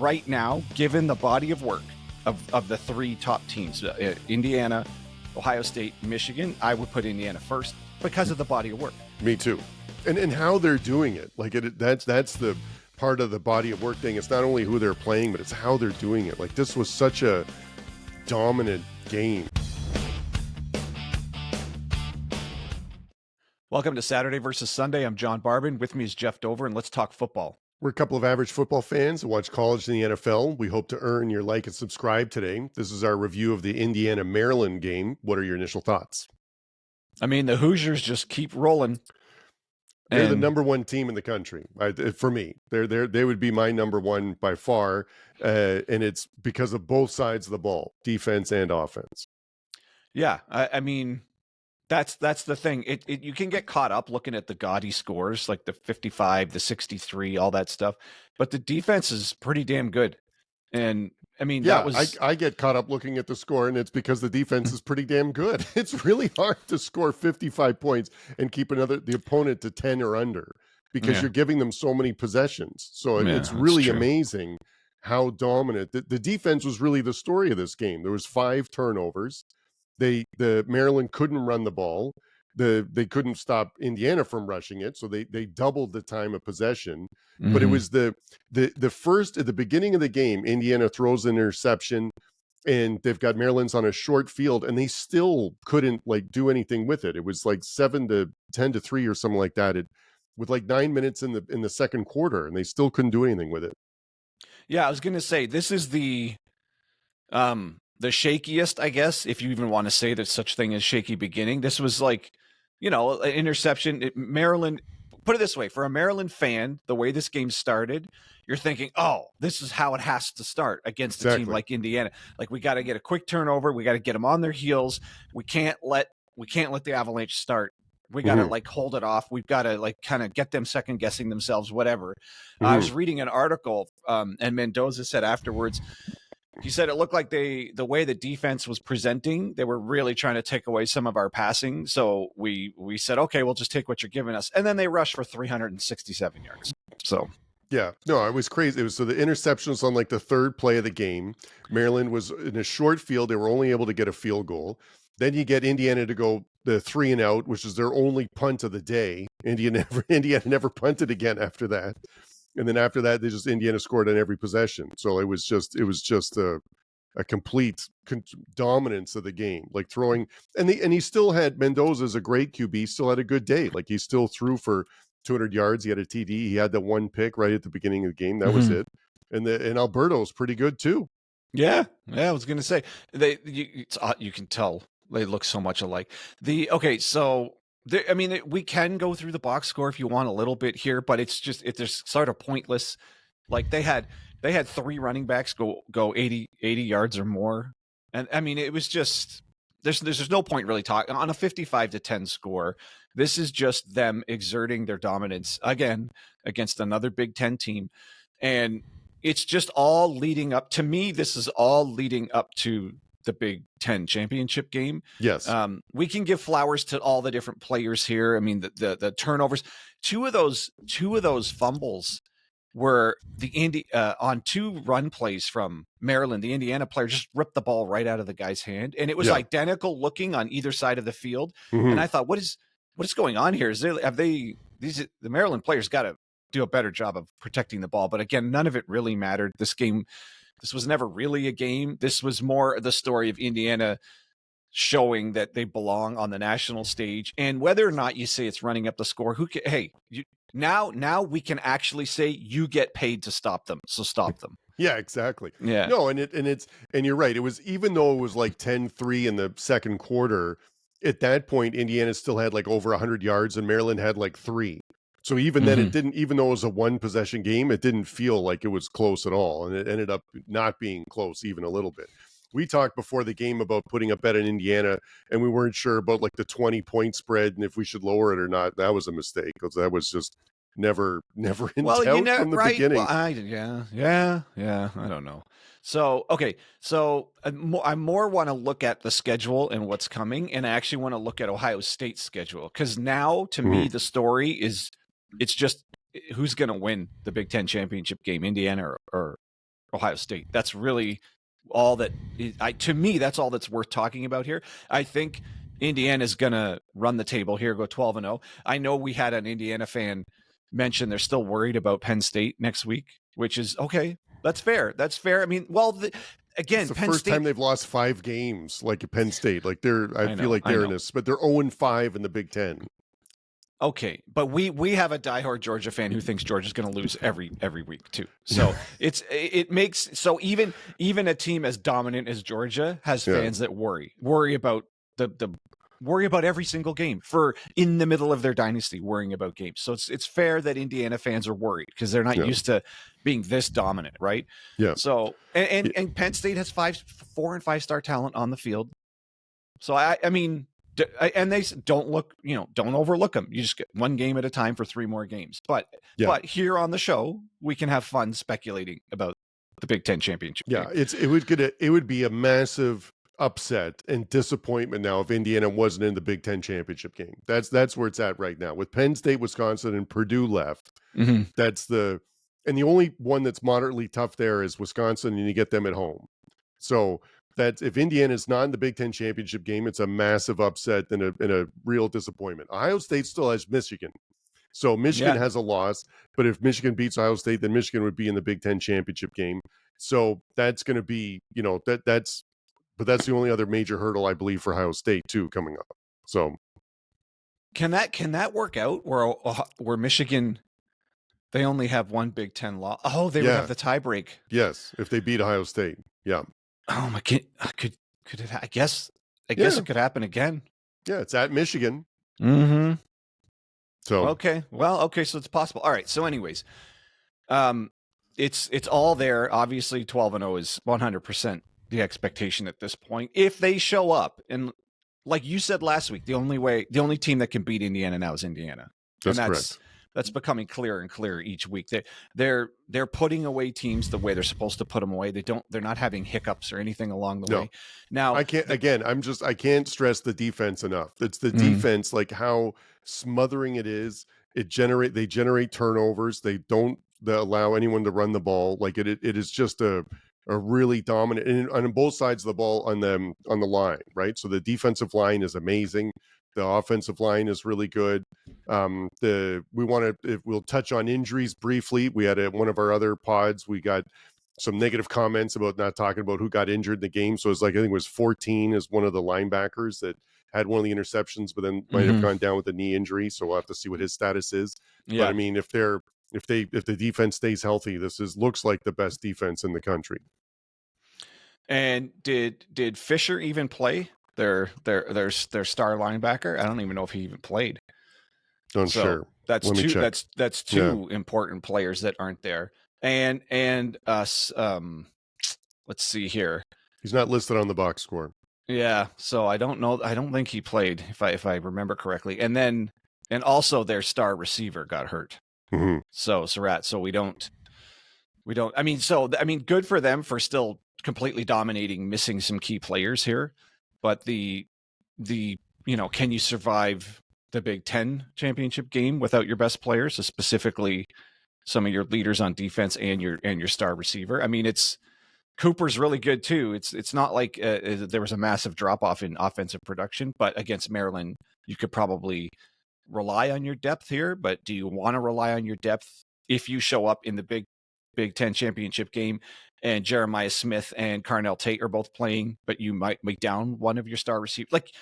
right now, given the body of work of the three top teams, Indiana, Ohio State, Michigan, I would put Indiana first because of the body of work. Me too. And how they're doing it. Like that's the part of the body of work thing. It's not only who they're playing, but it's how they're doing it. Like this was such a dominant game. Welcome to Saturday versus Sunday. I'm John Barbin. With me is Jeff Dover, and let's talk football. We're a couple of average football fans who watch college and the NFL. We hope to earn your like and subscribe today. This is our review of the Indiana-Maryland game. What are your initial thoughts? I mean, the Hoosiers just keep rolling. They're the number one team in the country. For me, they would be my number one by far, and it's because of both sides of the ball, defense and offense. Yeah, I mean, that's the thing. You can get caught up looking at the gaudy scores, like the 55, the 63, all that stuff, but the defense is pretty damn good. And I mean, yeah, that was I get caught up looking at the score, and it's because the defense is pretty damn good. It's really hard to score 55 points and keep the opponent to 10 or under because you're giving them so many possessions. So it's really amazing how dominant the defense was. Really the story of this game. There was 5 turnovers. The Maryland couldn't run the ball. They couldn't stop Indiana from rushing it, so they doubled the time of possession. Mm-hmm. But it was the first at the beginning of the game, Indiana throws an interception, and they've got Maryland's on a short field, and they still couldn't do anything with it. It was like 7-10-3 or something like that. With 9 minutes in the second quarter, and they still couldn't do anything with it. Yeah, I was gonna say this is the shakiest, I guess, if you even want to say there's such thing as shaky beginning. This was an interception. Maryland, put it this way, for a Maryland fan, the way this game started, you're thinking, oh, this is how it has to start against a team like Indiana. Like, we got to get a quick turnover. We got to get them on their heels. We can't let the Avalanche start. We got to hold it off. We've got to kind of get them second guessing themselves, whatever. I was reading an article, and Mendoza said afterwards, he said it looked like the way the defense was presenting, they were really trying to take away some of our passing. So we said, okay, we'll just take what you're giving us. And then they rushed for 367 yards. So yeah, no, it was crazy. So the interception was on the third play of the game. Maryland was in a short field. They were only able to get a field goal. Then you get Indiana to go the 3 and out, which is their only punt of the day. Indiana never punted again after that. And then after that, Indiana scored on every possession. So it was just a complete dominance of the game, throwing. And he still had, Mendoza's a great QB, still had a good day. He still threw for 200 yards. He had a TD. He had that one pick right at the beginning of the game. That was it. And Alberto's pretty good too. Yeah. I was going to say you can tell they look so much alike. We can go through the box score if you want a little bit here, but it's sort of pointless. They had 3 running backs go 80 yards or more. And I mean, it was just, there's no point really talking on a 55-10 score. This is just them exerting their dominance again against another Big Ten team. And it's just all leading up to me. This is all leading up to the Big Ten championship game. Yes. We can give flowers to all the different players here. I mean, the turnovers, two of those fumbles were on 2 run plays from Maryland. The Indiana player just ripped the ball right out of the guy's hand, and it was identical looking on either side of the field. And I thought, what is going on here? The Maryland players got to do a better job of protecting the ball. But again, none of it really mattered. This was never really a game. This was more the story of Indiana showing that they belong on the national stage. And whether or not you say it's running up the score, now we can actually say you get paid to stop them. So stop them. Yeah, exactly. Yeah. No, and you're right. It was, even though it was 10-3 in the second quarter, at that point Indiana still had over 100 yards and Maryland had 3. So even then, it didn't, even though it was a 1 possession game, it didn't feel like it was close at all. And it ended up not being close even a little bit. We talked before the game about putting a bet in Indiana, and we weren't sure about the 20-point spread and if we should lower it or not. That was a mistake, because that was just never in doubt from the beginning. Well, I don't know. So, okay. So I more want to look at the schedule and what's coming, and I actually want to look at Ohio State's schedule, because now to me, the story is, it's just who's going to win the Big Ten championship game, Indiana or Ohio State. That's really all that to me, that's all that's worth talking about here. I think Indiana's going to run the table here, go 12-0. I know we had an Indiana fan mention they're still worried about Penn State next week, which is okay. That's fair. That's fair. I mean, well, again, it's the Penn first State, time they've lost 5 games like at Penn State. Like I feel like they're in this, but they're 0-5 in the Big Ten. Okay, but we have a diehard Georgia fan who thinks Georgia's going to lose every week too. So it makes so even a team as dominant as Georgia has fans that worry about the worry about every single game for in the middle of their dynasty, worrying about games. So it's fair that Indiana fans are worried because they're not used to being this dominant, right? Yeah. So and Penn State has 4 and 5 star talent on the field. So I mean. And they don't overlook them. You just get one game at a time for 3 more games. But here on the show, we can have fun speculating about the Big Ten championship. Yeah, it would be a massive upset and disappointment now if Indiana wasn't in the Big Ten championship game. That's where it's at right now with Penn State, Wisconsin, and Purdue left. Mm-hmm. And the only one that's moderately tough there is Wisconsin, and you get them at home. So. That if Indiana's not in the Big Ten championship game, it's a massive upset and a real disappointment. Ohio State still has Michigan. So Michigan has a loss, but if Michigan beats Ohio State, then Michigan would be in the Big Ten championship game. So that's going to be, that's the only other major hurdle I believe for Ohio State too coming up. So can that work out where Michigan, they only have one Big Ten loss? Oh, they would have the tie break. Yes, if they beat Ohio State. Yeah. Oh my! Could it? I guess it could happen again. Yeah, it's at Michigan. Mm-hmm. So okay, so it's possible. All right. So, anyways, it's all there. Obviously, 12-0 is 100% the expectation at this point. If they show up, and like you said last week, the only team that can beat Indiana now is Indiana. That's correct. That's becoming clearer and clearer each week. They're putting away teams the way they're supposed to put them away. They're not having hiccups or anything along the way. Now I can't stress the defense enough. It's the defense, like how smothering it is. They generate turnovers. They don't allow anyone to run the ball. Like it is just a really dominant, and on both sides of the ball on the line, right? So the defensive line is amazing. The offensive line is really good. We'll touch on injuries briefly. We had one of our other pods. We got some negative comments about not talking about who got injured in the game. So it's like, I think it was 14 is one of the linebackers that had one of the interceptions, but then might have gone down with a knee injury. So we'll have to see what his status is. Yeah. But I mean, if the defense stays healthy, looks like the best defense in the country. And did Fisher even play? Their star linebacker. I don't even know if he even played. Sure. That's that's two important players that aren't there. And let's see here. He's not listed on the box score. Yeah, so I don't know. I don't think he played if I remember correctly. And also their star receiver got hurt. Mm-hmm. So Surratt. So we don't. I mean, good for them for still completely dominating, missing some key players here. But the can you survive the Big Ten championship game without your best players, so specifically some of your leaders on defense and your star receiver? I mean, Cooper's really good too. It's not like there was a massive drop off in offensive production, but against Maryland, you could probably rely on your depth here. But do you want to rely on your depth if you show up in the Big Ten championship game and Jeremiah Smith and Carnell Tate are both playing, but you might make down one of your star receivers? Like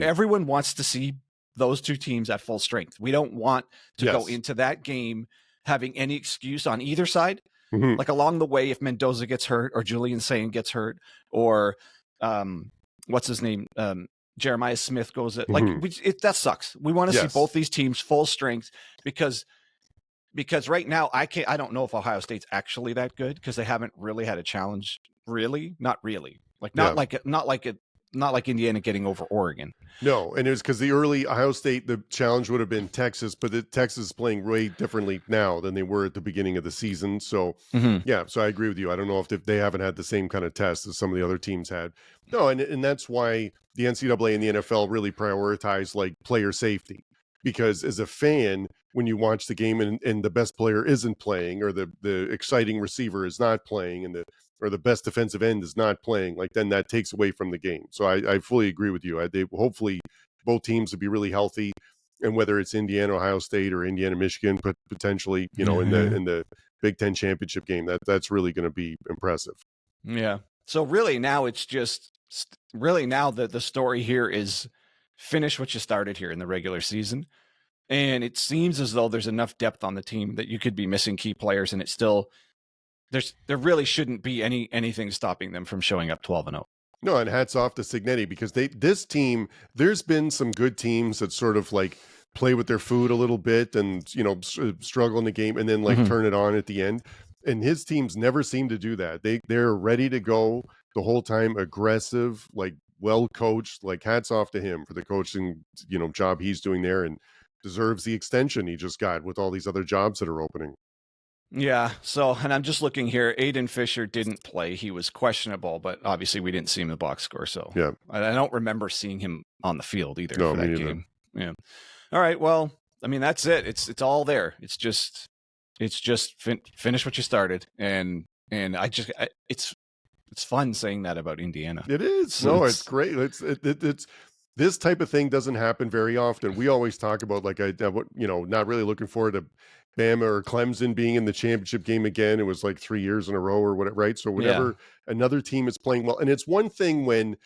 everyone wants to see those two teams at full strength. We don't want to go into that game having any excuse on either side. Like along the way, if Mendoza gets hurt or Julian Sain gets hurt or what's his name? Jeremiah Smith goes that sucks. We want to see both these teams full strength because right now I don't know if Ohio State's actually that good because they haven't really had a challenge. Really, not really. Not like Indiana getting over Oregon. No, and it was because the early Ohio State, the challenge would have been Texas, but Texas is playing way differently now than they were at the beginning of the season. So, so I agree with you. I don't know if they haven't had the same kind of test as some of the other teams had. No, and that's why the NCAA and the NFL really prioritize like player safety. Because as a fan, when you watch the game and the best player isn't playing, or the exciting receiver is not playing, and the best defensive end is not playing, like then that takes away from the game. So I fully agree with you. They hopefully both teams would be really healthy, and whether it's Indiana, Ohio State, or Indiana, Michigan, but potentially, in the Big Ten championship game, that's really going to be impressive. Yeah. So really now it's just really now the story here is finish what you started here in the regular season. And it seems as though there's enough depth on the team that you could be missing key players, and it's still there really shouldn't be anything stopping them from showing up 12-0. No, and hats off to Cignetti, because this team, there's been some good teams that sort of like play with their food a little bit and, struggle in the game and then like turn it on at the end. And his teams never seem to do that. They're ready to go the whole time, aggressive, like well coached, like hats off to him for the coaching, job he's doing there, and deserves the extension he just got with all these other jobs that are opening. Yeah. So, and I'm just looking here. Aiden Fisher didn't play. He was questionable, but obviously we didn't see him in the box score. So yeah, I don't remember seeing him on the field either for that game. Yeah. All right. Well, I mean, that's it. It's all there. It's just finish what you started. And it's fun saying that about Indiana. It is. No, it's great. It's this type of thing doesn't happen very often. We always talk about like not really looking forward to Bama or Clemson being in the championship game again. It was like 3 years in a row or whatever, right? So whenever another team is playing well, and it's one thing when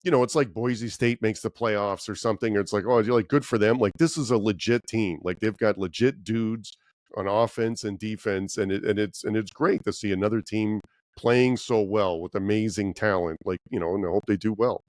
it's like Boise State makes the playoffs or something, or it's like, oh, you're like, good for them. Like, this is a legit team. Like, they've got legit dudes on offense and defense, and it's great to see another team playing so well with amazing talent. Like, and I hope they do well.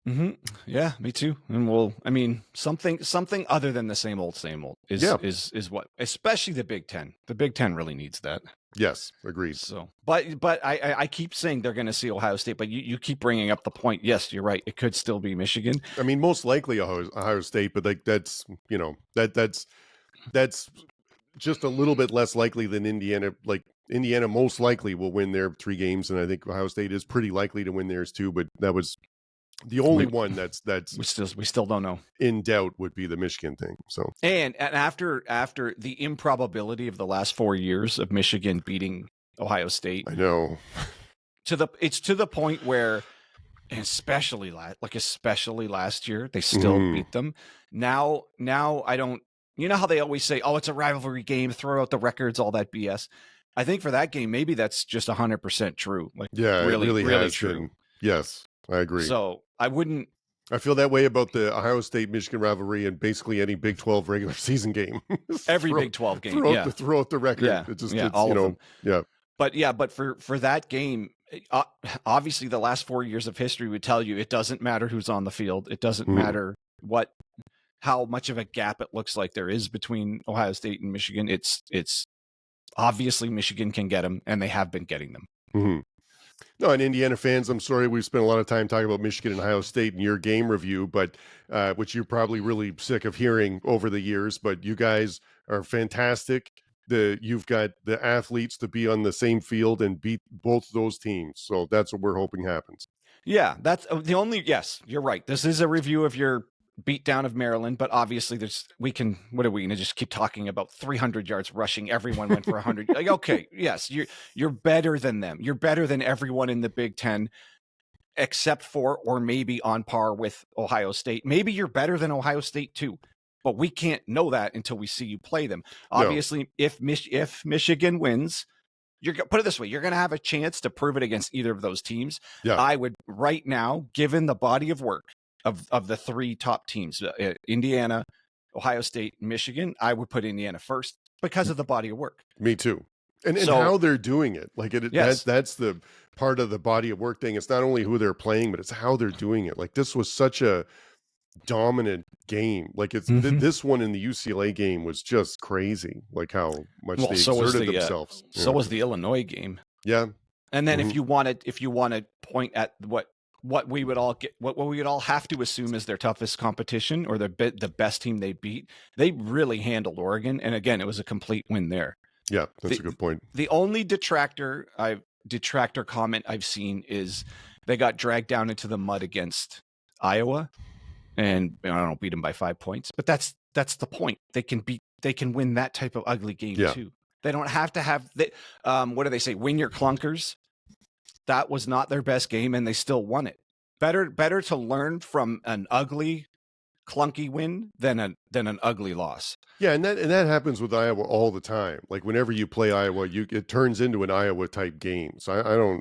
Mm-hmm. Yeah, me too. And something other than the same old is what, especially the Big Ten. The Big Ten really needs that. Yes, agreed. So, but I keep saying they're going to see Ohio State, but you keep bringing up the point. Yes, you're right. It could still be Michigan. I mean, most likely Ohio State, but like that's just a little bit less likely than Indiana. Like, Indiana most likely will win their 3 games, and I think Ohio State is pretty likely to win theirs too. But that was the only one that's we still don't know. In doubt would be the Michigan thing. So and after the improbability of the last 4 years of Michigan beating Ohio State, I know it's to the point where, especially last year, they still beat them. Now I don't. You know how they always say, "Oh, it's a rivalry game. Throw out the records, all that BS." I think for that game, maybe that's just 100% true. Like, yeah, really, it really has true. Been. Yes, I agree. So I wouldn't. I feel that way about the Ohio State-Michigan rivalry and basically any Big 12 regular season game. Every Big 12 game, throw out the record. Yeah, all of them. Yeah. But for that game, obviously the last 4 years of history would tell you it doesn't matter who's on the field. It doesn't matter how much of a gap it looks like there is between Ohio State and Michigan. It's obviously Michigan can get them, and they have been getting them. Mm-hmm. No, and Indiana fans, I'm sorry we've spent a lot of time talking about Michigan and Ohio State in your game review, but which you're probably really sick of hearing over the years. But you guys are fantastic. You've got the athletes to be on the same field and beat both those teams. So that's what we're hoping happens. Yeah, that's the only. Yes, you're right. This is a review of your beatdown of Maryland, but obviously what are we going to just keep talking about 300 yards rushing? Everyone went for 100. Like, okay, yes, you're better than them. You're better than everyone in the Big Ten, except for, or maybe on par with, Ohio State. Maybe you're better than Ohio State too, but we can't know that until we see you play them. Obviously, if Michigan wins, put it this way, you're going to have a chance to prove it against either of those teams. Yeah. I would right now, given the body of work of the 3 top teams, Indiana, Ohio State, Michigan, I would put Indiana first because of the body of work. Me too. And how they're doing it. Like yes. that's the part of the body of work thing. It's not only who they're playing, but it's how they're doing it. Like, this was such a dominant game. Like, it's this one in the UCLA game was just crazy. Like how much they exerted themselves. So was the Illinois game. Yeah. And then if you want to point at what we would all get, what we would all have to assume is their toughest competition or the best team they beat, they really handled Oregon. And again, it was a complete win there. Yeah, that's a good point. The only detractor comment I've seen is they got dragged down into the mud against Iowa, and I don't beat them by 5 points, but that's the point. They can beat they can win that type of ugly game Yeah. too. They don't have to have what do they say? Win your clunkers. That was not their best game, and they still won it. Better to learn from an ugly, clunky win than an ugly loss. Yeah, and that happens with Iowa all the time. Like whenever you play Iowa, it turns into an Iowa type game. So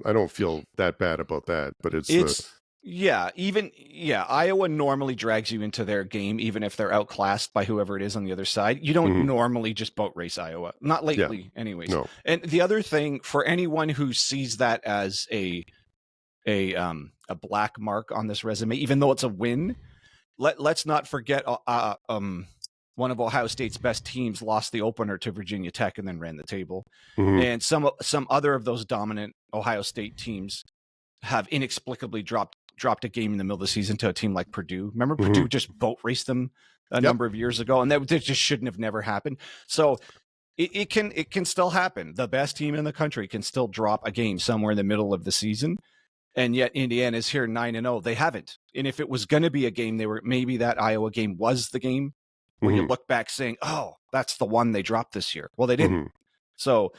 I don't feel that bad about that. But Iowa normally drags you into their game, even if they're outclassed by whoever it is on the other side. You don't normally just boat race Iowa, not lately, anyways. No. And the other thing, for anyone who sees that as a black mark on this resume, even though it's a win, let's not forget one of Ohio State's best teams lost the opener to Virginia Tech and then ran the table. And some other of those dominant Ohio State teams have inexplicably dropped a game in the middle of the season to a team like Purdue. Remember Purdue just boat raced them a number of years ago, and that just shouldn't have never happened. So it can still happen. The best team in the country can still drop a game somewhere in the middle of the season. And yet Indiana is here 9-0. They haven't. And if it was going to be a game, maybe that Iowa game was the game where you look back saying, "Oh, that's the one they dropped this year." Well, they didn't. So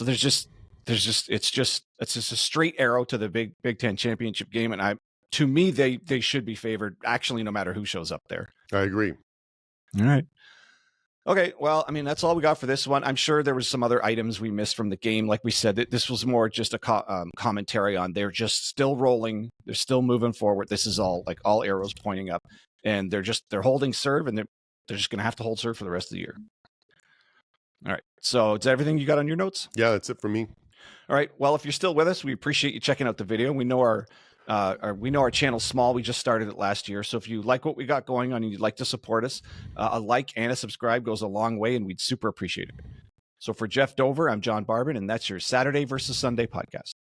there's just it's just a straight arrow to the Big Ten championship game, and to me they should be favored actually, no matter who shows up there. I agree. All right. Okay, well, I mean, that's all we got for this one. I'm sure there was some other items we missed from the game. Like we said, this was more just a commentary on they're just still rolling. They're still moving forward. This is all arrows pointing up, and they're holding serve, and they're just going to have to hold serve for the rest of the year. All right. So is that everything you got on your notes? Yeah, that's it for me. All right. Well, if you're still with us, we appreciate you checking out the video. We know our channel's small. We just started it last year. So if you like what we got going on and you'd like to support us, a like and a subscribe goes a long way, and we'd super appreciate it. So for Jeff Dover, I'm John Barbin, and that's your Saturday versus Sunday podcast.